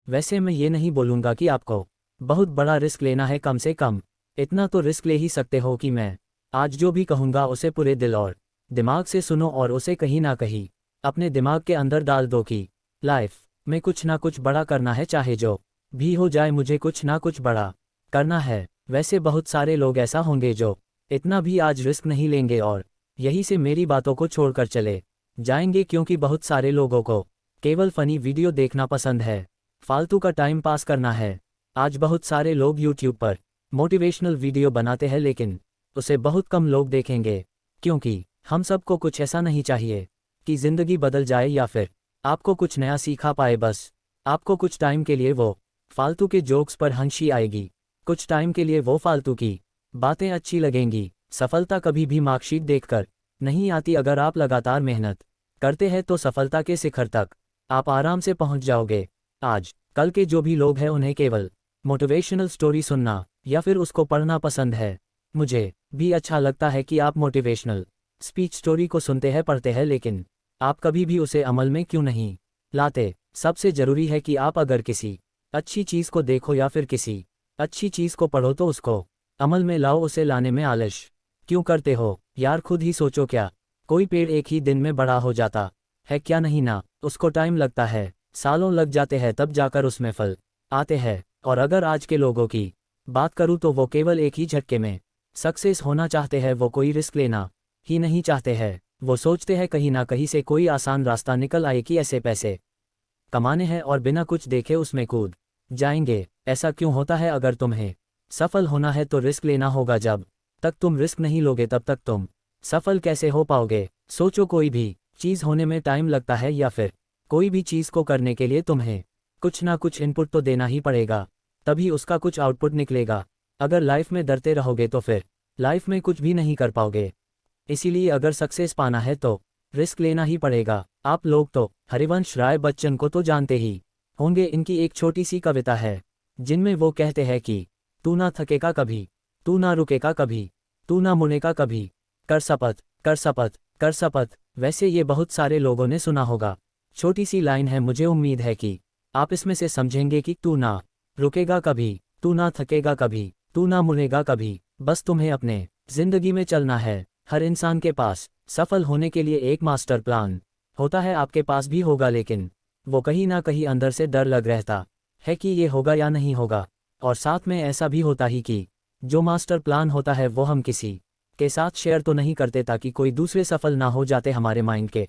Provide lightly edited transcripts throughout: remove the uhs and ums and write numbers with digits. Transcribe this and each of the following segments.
वैसे मैं ये नहीं बोलूँगा कि आपको बहुत बड़ा रिस्क लेना है, कम से कम इतना तो रिस्क ले ही सकते हो कि मैं आज जो भी कहूँगा उसे पूरे दिल और दिमाग से सुनो और उसे कहीं ना कहीं अपने दिमाग के अंदर डाल दो कि लाइफ में कुछ ना कुछ बड़ा करना है, चाहे जो भी हो जाए मुझे कुछ ना कुछ बड़ा करना है। वैसे बहुत सारे लोग ऐसा होंगे जो इतना भी आज रिस्क नहीं लेंगे और यहीं से मेरी बातों को छोड़कर चले जाएंगे, क्योंकि बहुत सारे लोगों को केवल फनी वीडियो देखना पसंद है, फालतू का टाइम पास करना है। आज बहुत सारे लोग यूट्यूब पर मोटिवेशनल वीडियो बनाते हैं, लेकिन उसे बहुत कम लोग देखेंगे, क्योंकि हम सबको कुछ ऐसा नहीं चाहिए कि ज़िंदगी बदल जाए या फिर आपको कुछ नया सीखा पाए। बस आपको कुछ टाइम के लिए वो फालतू के जोक्स पर हंसी आएगी, कुछ टाइम के लिए वो फालतू की बातें अच्छी लगेंगी। सफलता कभी भी मार्कशीट देखकर नहीं आती, अगर आप लगातार मेहनत करते हैं तो सफलता के शिखर तक आप आराम से पहुंच जाओगे। आज कल के जो भी लोग हैं उन्हें केवल मोटिवेशनल स्टोरी सुनना या फिर उसको पढ़ना पसंद है। मुझे भी अच्छा लगता है कि आप मोटिवेशनल स्पीच स्टोरी को सुनते हैं, पढ़ते हैं, लेकिन आप कभी भी उसे अमल में क्यों नहीं लाते। सबसे ज़रूरी है कि आप अगर किसी अच्छी चीज़ को देखो या फिर किसी अच्छी चीज़ को पढ़ो तो उसको अमल में लाओ। उसे लाने में आलस क्यों करते हो यार? खुद ही सोचो, क्या कोई पेड़ एक ही दिन में बड़ा हो जाता है? क्या नहीं ना, उसको टाइम लगता है, सालों लग जाते हैं, तब जाकर उसमें फल आते हैं। और अगर आज के लोगों की बात करूँ तो वो केवल एक ही झटके में सक्सेस होना चाहते हैं, वो कोई रिस्क लेना ही नहीं चाहते हैं। वो सोचते हैं कहीं ना कहीं से कोई आसान रास्ता निकल आए कि ऐसे पैसे कमाने हैं और बिना कुछ देखे उसमें कूद जाएंगे। ऐसा क्यों होता है? अगर तुम्हें सफल होना है तो रिस्क लेना होगा। जब तक तुम रिस्क नहीं लोगे तब तक तुम सफल कैसे हो पाओगे? सोचो, कोई भी चीज़ होने में टाइम लगता है या फिर कोई भी चीज़ को करने के लिए तुम्हें कुछ ना कुछ इनपुट तो देना ही पड़ेगा, तभी उसका कुछ आउटपुट निकलेगा। अगर लाइफ में डरते रहोगे तो फिर लाइफ में कुछ भी नहीं कर पाओगे। इसीलिए अगर सक्सेस पाना है तो रिस्क लेना ही पड़ेगा। आप लोग तो हरिवंश राय बच्चन को तो जानते ही होंगे। इनकी एक छोटी सी कविता है जिनमें वो कहते हैं कि तू ना थकेगा कभी, तू ना रुकेगा कभी, तू ना मुड़ेगा कभी, कर शपथ, कर शपथ, कर शपथ। वैसे ये बहुत सारे लोगों ने सुना होगा। छोटी सी लाइन है, मुझे उम्मीद है कि आप इसमें से समझेंगे कि तू ना रुकेगा कभी, तू ना थकेगा कभी, तू ना मुड़ेगा कभी। बस तुम्हें अपने जिंदगी में चलना है। हर इंसान के पास सफल होने के लिए एक मास्टर प्लान होता है, आपके पास भी होगा, लेकिन वो कहीं ना कहीं अंदर से डर लग रहता है कि ये होगा या नहीं होगा। और साथ में ऐसा भी होता ही कि जो मास्टर प्लान होता है वो हम किसी के साथ शेयर तो नहीं करते ताकि कोई दूसरे सफल ना हो जाते। हमारे माइंड के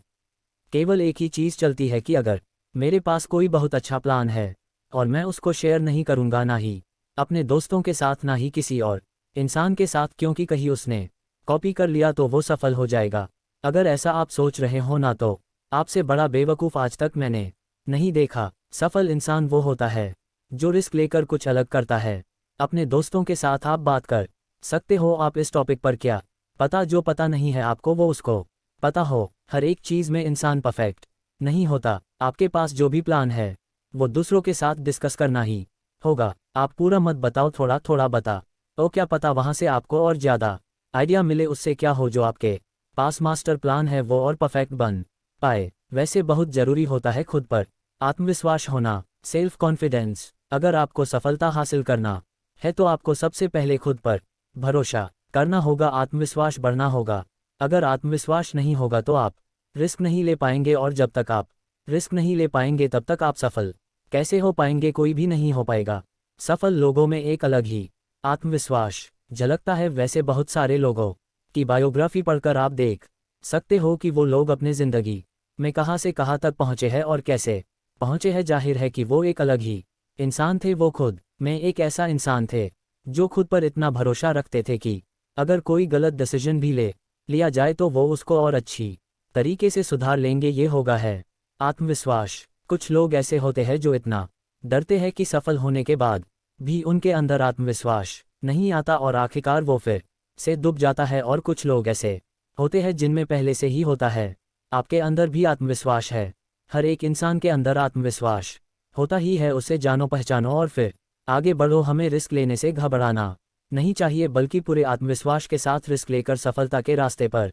केवल एक ही चीज़ चलती है कि अगर मेरे पास कोई बहुत अच्छा प्लान है और मैं उसको शेयर नहीं करूँगा, ना ही अपने दोस्तों के साथ, ना ही किसी और इंसान के साथ, क्योंकि कहीं उसने कॉपी कर लिया तो वो सफल हो जाएगा। अगर ऐसा आप सोच रहे हो ना, तो आपसे बड़ा बेवकूफ़ आज तक मैंने नहीं देखा। सफल इंसान वो होता है जो रिस्क लेकर कुछ अलग करता है। अपने दोस्तों के साथ आप बात कर सकते हो आप इस टॉपिक पर, क्या पता जो पता नहीं है आपको वो उसको पता हो। हर एक चीज़ में इंसान परफेक्ट नहीं होता। आपके पास जो भी प्लान है वो दूसरों के साथ डिस्कस करना ही होगा। आप पूरा मत बताओ, थोड़ा थोड़ा बता, तो क्या पता वहाँ से आपको और ज़्यादा आइडिया मिले। उससे क्या हो, जो आपके पास मास्टर प्लान है वो और परफेक्ट बन पाए। वैसे बहुत ज़रूरी होता है खुद पर आत्मविश्वास होना, सेल्फ कॉन्फिडेंस। अगर आपको सफलता हासिल करना है तो आपको सबसे पहले खुद पर भरोसा करना होगा, आत्मविश्वास बढ़ना होगा। अगर आत्मविश्वास नहीं होगा तो आप रिस्क नहीं ले पाएंगे, और जब तक आप रिस्क नहीं ले पाएंगे तब तक आप सफल कैसे हो पाएंगे? कोई भी नहीं हो पाएगा। सफल लोगों में एक अलग ही आत्मविश्वास झलकता है। वैसे बहुत सारे लोगों की बायोग्राफी पढ़कर आप देख सकते हो कि वो लोग अपने ज़िंदगी में कहाँ से कहाँ तक पहुँचे हैं और कैसे पहुँचे हैं। जाहिर है कि वो एक अलग ही इंसान थे। वो खुद में एक ऐसा इंसान थे जो खुद पर इतना भरोसा रखते थे कि अगर कोई गलत डिसीजन भी ले लिया जाए तो वो उसको और अच्छी तरीके से सुधार लेंगे। ये होगा है आत्मविश्वास। कुछ लोग ऐसे होते हैं जो इतना डरते हैं कि सफल होने के बाद भी उनके अंदर आत्मविश्वास नहीं आता और आखिरकार वो फिर से डूब जाता है। और कुछ लोग ऐसे होते हैं जिनमें पहले से ही होता है। आपके अंदर भी आत्मविश्वास है। हर एक इंसान के अंदर आत्मविश्वास होता ही है। उसे जानो, पहचानो और फिर आगे बढ़ो। हमें रिस्क लेने से घबराना नहीं चाहिए, बल्कि पूरे आत्मविश्वास के साथ रिस्क लेकर सफलता के रास्ते पर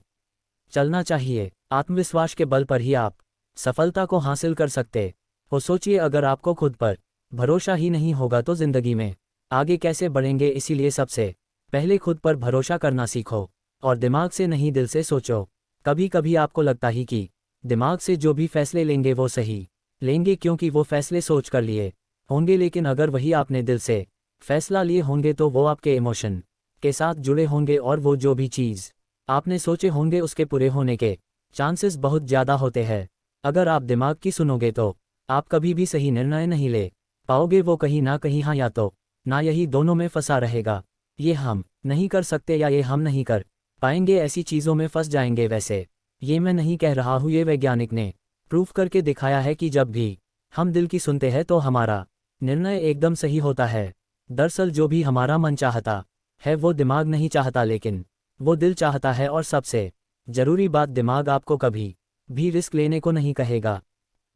चलना चाहिए। आत्मविश्वास के बल पर ही आप सफलता को हासिल कर सकते हो। सोचिए, अगर आपको खुद पर भरोसा ही नहीं होगा तो जिंदगी में आगे कैसे बढ़ेंगे। इसीलिए सबसे पहले खुद पर भरोसा करना सीखो और दिमाग से नहीं दिल से सोचो। कभी कभी आपको लगता ही कि दिमाग से जो भी फैसले लेंगे वो सही लेंगे क्योंकि वो फैसले सोच कर लिए होंगे, लेकिन अगर वही आपने दिल से फैसला लिए होंगे तो वो आपके इमोशन के साथ जुड़े होंगे और वो जो भी चीज़ आपने सोचे होंगे उसके पूरे होने के चांसेस बहुत ज़्यादा होते हैं। अगर आप दिमाग की सुनोगे तो आप कभी भी सही निर्णय नहीं ले पाओगे। वो कहीं ना कहीं हाँ या तो ना यही दोनों में फंसा रहेगा। ये हम नहीं कर सकते या ये हम नहीं कर पाएंगे, ऐसी चीज़ों में फंस जाएंगे। वैसे ये मैं नहीं कह रहा हूँ, ये वैज्ञानिक ने प्रूफ करके दिखाया है कि जब भी हम दिल की सुनते हैं तो हमारा निर्णय एकदम सही होता है। दरअसल जो भी हमारा मन चाहता है वो दिमाग नहीं चाहता, लेकिन वो दिल चाहता है। और सबसे ज़रूरी बात, दिमाग आपको कभी भी रिस्क लेने को नहीं कहेगा।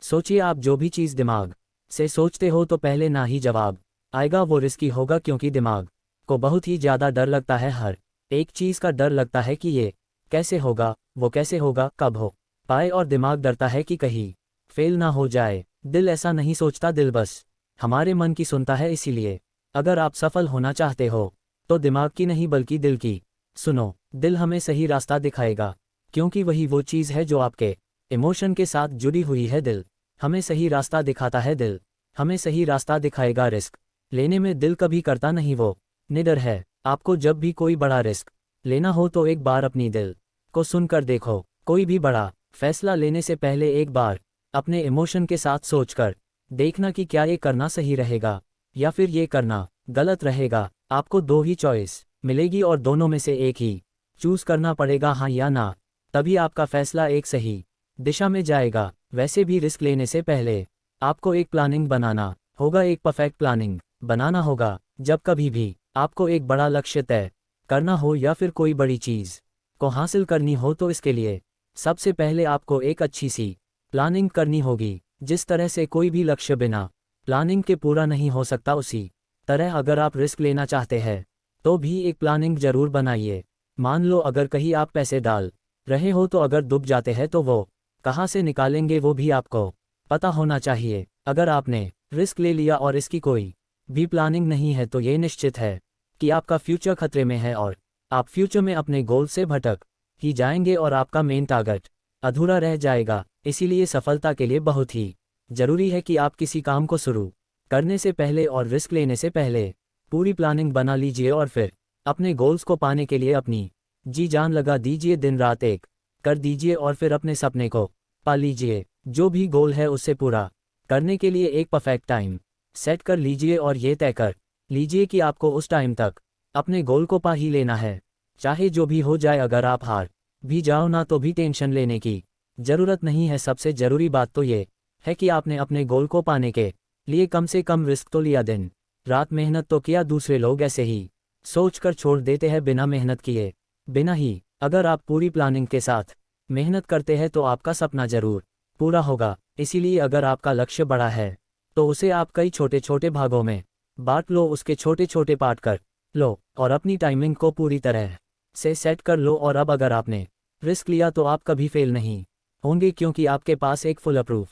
सोचिए, आप जो भी चीज़ दिमाग से सोचते हो तो पहले ना ही जवाब आएगा वो रिस्की होगा, क्योंकि दिमाग को बहुत ही ज़्यादा डर लगता है। हर एक चीज़ का डर लगता है कि ये कैसे होगा, वो कैसे होगा, कब हो पाए। और दिमाग डरता है कि कहीं फेल ना हो जाए। दिल ऐसा नहीं सोचता, दिल बस हमारे मन की सुनता है। इसीलिए अगर आप सफल होना चाहते हो तो दिमाग की नहीं बल्कि दिल की सुनो। दिल हमें सही रास्ता दिखाएगा, क्योंकि वही वो चीज़ है जो आपके इमोशन के साथ जुड़ी हुई है। दिल हमें सही रास्ता दिखाता है, दिल हमें सही रास्ता दिखाएगा। रिस्क लेने में दिल कभी करता नहीं, वो निडर है। आपको जब भी कोई बड़ा रिस्क लेना हो तो एक बार अपनी दिल को सुनकर देखो। कोई भी बड़ा फैसला लेने से पहले एक बार अपने इमोशन के साथ सोचकर देखना कि क्या ये करना सही रहेगा या फिर ये करना गलत रहेगा। आपको दो ही चॉइस मिलेगी और दोनों में से एक ही चूज करना पड़ेगा, हाँ या ना। तभी आपका फैसला एक सही दिशा में जाएगा। वैसे भी रिस्क लेने से पहले आपको एक प्लानिंग बनाना होगा, एक परफेक्ट प्लानिंग बनाना होगा। जब कभी भी आपको एक बड़ा लक्ष्य तय करना हो या फिर कोई बड़ी चीज़ को हासिल करनी हो तो इसके लिए सबसे पहले आपको एक अच्छी सी प्लानिंग करनी होगी। जिस तरह से कोई भी लक्ष्य बिना प्लानिंग के पूरा नहीं हो सकता, उसी तरह अगर आप रिस्क लेना चाहते हैं तो भी एक प्लानिंग जरूर बनाइए। मान लो अगर कहीं आप पैसे डाल रहे हो तो अगर डूब जाते हैं तो वो कहाँ से निकालेंगे वो भी आपको पता होना चाहिए। अगर आपने रिस्क ले लिया और इसकी कोई भी प्लानिंग नहीं है तो ये निश्चित है कि आपका फ्यूचर खतरे में है और आप फ्यूचर में अपने गोल से भटक ही जाएंगे और आपका मेन टारगेट अधूरा रह जाएगा। इसीलिए सफलता के लिए बहुत ही जरूरी है कि आप किसी काम को शुरू करने से पहले और रिस्क लेने से पहले पूरी प्लानिंग बना लीजिए और फिर अपने गोल्स को पाने के लिए अपनी जी जान लगा दीजिए, दिन रात एक कर दीजिए और फिर अपने सपने को पा लीजिए। जो भी गोल है उससे पूरा करने के लिए एक परफेक्ट टाइम सेट कर लीजिए और ये तय कर लीजिए कि आपको उस टाइम तक अपने गोल को पा ही लेना है, चाहे जो भी हो जाए। अगर आप हार भी जाओ ना तो भी टेंशन लेने की ज़रूरत नहीं है। सबसे ज़रूरी बात तो ये है कि आपने अपने गोल को पाने के लिए कम से कम रिस्क तो लिया, दिन रात मेहनत तो किया। दूसरे लोग ऐसे ही सोच कर छोड़ देते हैं बिना मेहनत किए बिना ही। अगर आप पूरी प्लानिंग के साथ मेहनत करते हैं तो आपका सपना ज़रूर पूरा होगा। इसीलिए अगर आपका लक्ष्य बड़ा है तो उसे आप कई छोटे छोटे भागों में बांट लो, उसके छोटे छोटे पार्ट कर लो और अपनी टाइमिंग को पूरी तरह से सेट कर लो। और अब अगर आपने रिस्क लिया तो आप कभी फेल नहीं होंगे, क्योंकि आपके पास एक फुल अप्रूव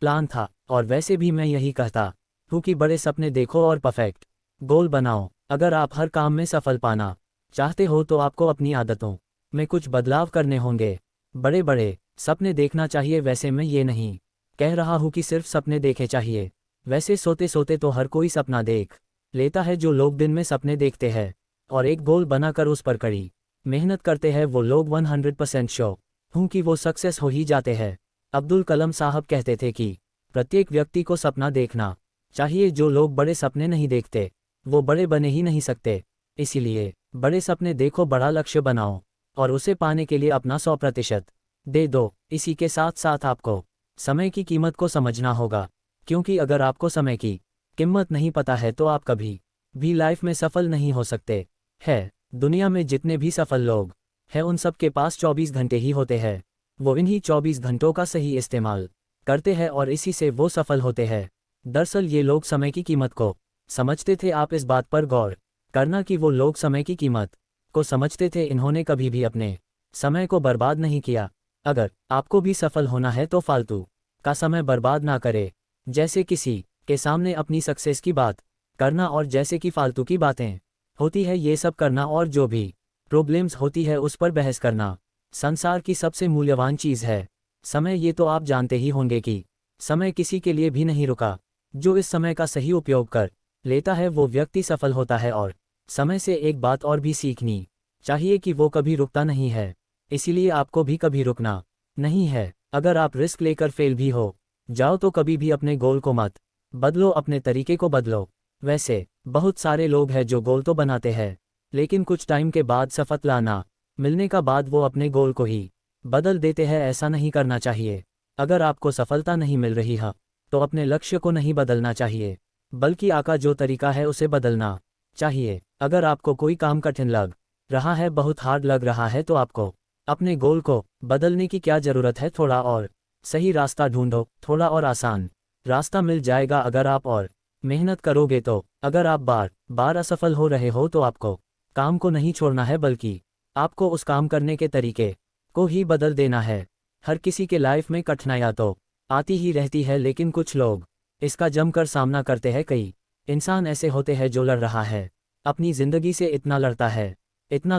प्लान था। और वैसे भी मैं यही कहता हूँ कि बड़े सपने देखो और परफेक्ट गोल बनाओ। अगर आप हर काम में सफल पाना चाहते हो तो आपको अपनी आदतों में कुछ बदलाव करने होंगे। बड़े बड़े सपने देखना चाहिए। वैसे मैं ये नहीं कह रहा हूँ कि सिर्फ सपने देखे चाहिए। वैसे सोते सोते तो हर कोई सपना देख लेता है। जो लोग दिन में सपने देखते हैं और एक गोल बनाकर उस पर कड़ी मेहनत करते हैं वो लोग 100% श्योर हूँ कि वो सक्सेस हो ही जाते हैं। अब्दुल कलाम साहब कहते थे कि प्रत्येक व्यक्ति को सपना देखना चाहिए। जो लोग बड़े सपने नहीं देखते वो बड़े बने ही नहीं सकते। इसीलिए बड़े सपने देखो, बड़ा लक्ष्य बनाओ और उसे पाने के लिए अपना 100% दे दो। इसी के साथ साथ आपको समय की कीमत को समझना होगा, क्योंकि अगर आपको समय की कीमत नहीं पता है तो आप कभी भी लाइफ में सफल नहीं हो सकते है। दुनिया में जितने भी सफल लोग हैं उन सब के पास 24 घंटे ही होते हैं। वो इन्हीं 24 घंटों का सही इस्तेमाल करते हैं और इसी से वो सफल होते हैं। दरअसल ये लोग समय की कीमत को समझते थे। आप इस बात पर गौर करना कि वो लोग समय की कीमत को समझते थे। इन्होंने कभी भी अपने समय को बर्बाद नहीं किया। अगर आपको भी सफल होना है तो फालतू का समय बर्बाद ना करे। जैसे किसी के सामने अपनी सक्सेस की बात करना और जैसे कि फालतू की बातें होती है ये सब करना और जो भी प्रॉब्लम्स होती है उस पर बहस करना संसार की सबसे मूल्यवान चीज़ है। समय ये तो आप जानते ही होंगे कि समय किसी के लिए भी नहीं रुका। जो इस समय का सही उपयोग कर लेता है वो व्यक्ति सफल होता है। और समय से एक बात और भी सीखनी चाहिए कि वो कभी रुकता नहीं है, इसीलिए आपको भी कभी रुकना नहीं है। अगर आप रिस्क लेकर फेल भी हो जाओ तो कभी भी अपने गोल को मत बदलो, अपने तरीके को बदलो। वैसे बहुत सारे लोग हैं जो गोल तो बनाते हैं लेकिन कुछ टाइम के बाद सफलता ना मिलने का बाद वो अपने गोल को ही बदल देते हैं। ऐसा नहीं करना चाहिए। अगर आपको सफलता नहीं मिल रही है तो अपने लक्ष्य को नहीं बदलना चाहिए बल्कि आका जो तरीका है उसे बदलना चाहिए। अगर आपको कोई काम कठिन लग रहा है, बहुत हार्ड लग रहा है, तो आपको अपने गोल को बदलने की क्या ज़रूरत है। थोड़ा और सही रास्ता ढूंढो, थोड़ा और आसान रास्ता मिल जाएगा अगर आप और मेहनत करोगे तो। अगर आप बार बार असफल हो रहे हो तो आपको काम को नहीं छोड़ना है बल्कि आपको उस काम करने के तरीके को ही बदल देना है। हर किसी के लाइफ में कठिनाइयाँ तो आती ही रहती है लेकिन कुछ लोग इसका जमकर सामना करते हैं। कई इंसान ऐसे होते हैं जो लड़ रहा है अपनी ज़िंदगी से, इतना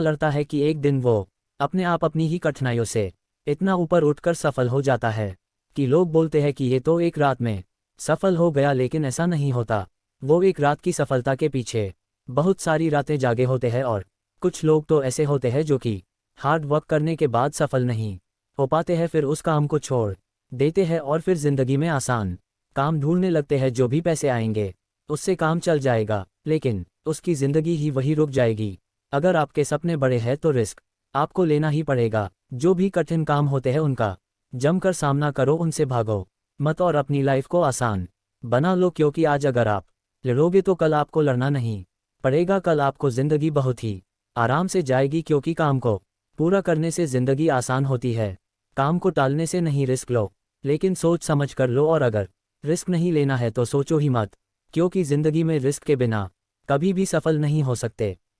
लड़ता है कि एक दिन वो अपने आप अपनी ही कठिनाइयों से इतना ऊपर उठकर सफल हो जाता है कि लोग बोलते हैं कि ये तो एक रात में सफल हो गया, लेकिन ऐसा नहीं होता। वो एक रात की सफलता के पीछे बहुत सारी रातें जागे होते हैं। और कुछ लोग तो ऐसे होते हैं जो कि हार्ड वर्क करने के बाद सफल नहीं हो पाते हैं, फिर उस काम को छोड़ देते हैं और फिर ज़िंदगी में आसान काम ढूंढने लगते हैं। जो भी पैसे आएंगे उससे काम चल जाएगा, लेकिन उसकी ज़िंदगी ही वही रुक जाएगी। अगर आपके सपने बड़े हैं तो रिस्क आपको लेना ही पड़ेगा। जो भी कठिन काम होते हैं उनका जमकर सामना करो, उनसे भागो मत और अपनी लाइफ को आसान बना लो। क्योंकि आज अगर आप लड़ोगे तो कल आपको लड़ना नहीं पड़ेगा। कल आपको ज़िंदगी बहुत ही आराम से जाएगी, क्योंकि काम को पूरा करने से ज़िंदगी आसान होती है। काम को टालने से नहीं, रिस्क लो लेकिन सोच समझ कर लो। और अगर रिस्क नहीं लेना है तो सोचो ही मत, क्योंकि ज़िंदगी में रिस्क के बिना कभी भी सफल नहीं हो सकते।